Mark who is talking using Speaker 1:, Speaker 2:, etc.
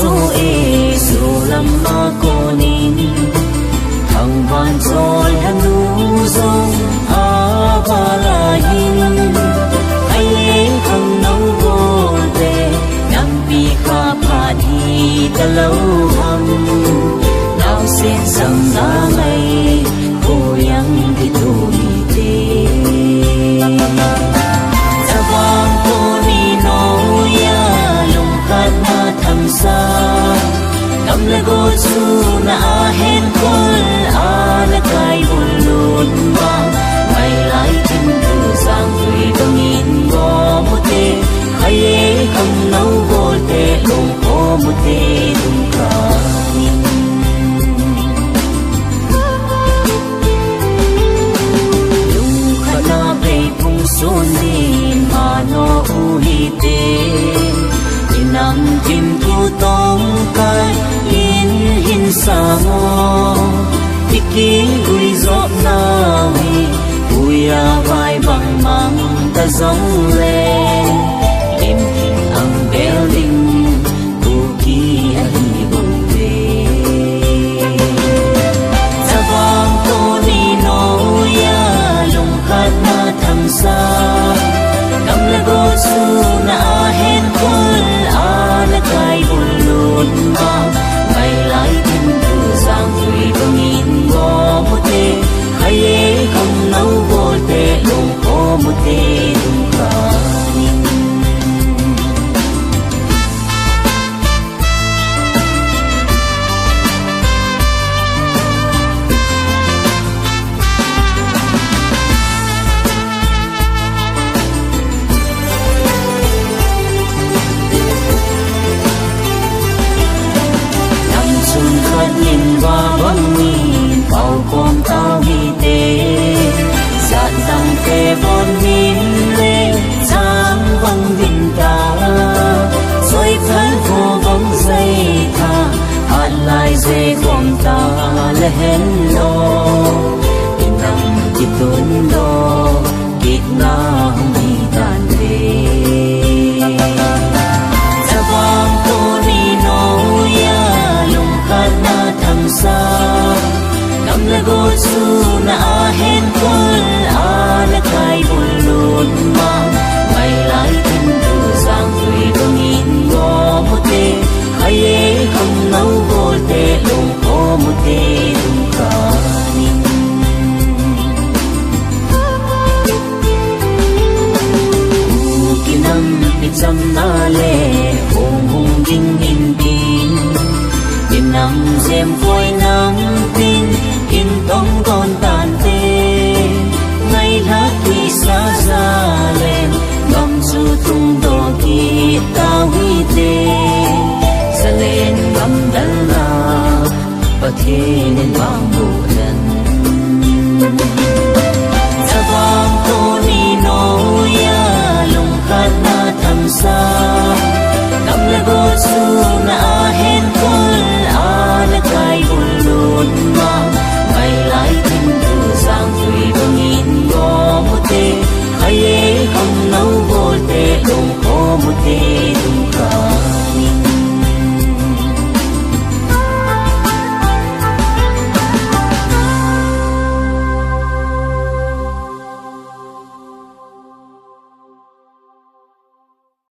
Speaker 1: số e số lắm mà cô nín thằng van rồi hắn nu dông à và là hin ai thằng nấu vô về nằm bị khá phạt hi ta lâu hầm nào xin rằng đã ngày cô yang đi tu đi tê ta vang cô ni nói ya lung khát na thầm xa cầm lại cô su na hen col a la kai buồn luôn vang ngày lại tin từ giang tùy đông in go một tê hay không nấu vô tê lung có một tê lung cả lung khát na về vùng xuân đi mà nó u hi tê nằm tim thu tông cay in hin sa ngô tiki gui giọt nào hi bùi à vai bằng mang ta giống lên em hình ang building tu ki hi bông về ta vang cô ni nói ya lung khát na thầm xa cầm lại cô su na hen col là cái buồn luôn mà ngày lại tin từ giang tùy đông in go một tê hay không nấu vô tê luôn có một tê luôn cả nhìn và vắng nhìn bao con tao hi tê dạn dàng kề bon min lên sáng vắng đình ta rồi thân vô vắng dây tha hạt lại dê con ta là hén lo in nằm chip tuấn đo kịch na không đi tàn về ta vang cô đi nói lung khát na thầm xa cầm lại cô su na hen col a la kai buồn luôn mà ngày lại tin từ giang tùy đông in go một tê hay không nấu vô tê luôn có một tê luôn cả kim năm bị dâm na lệ hùng hùng dinh in tin nằm xem phôi nắng tin in tông con ta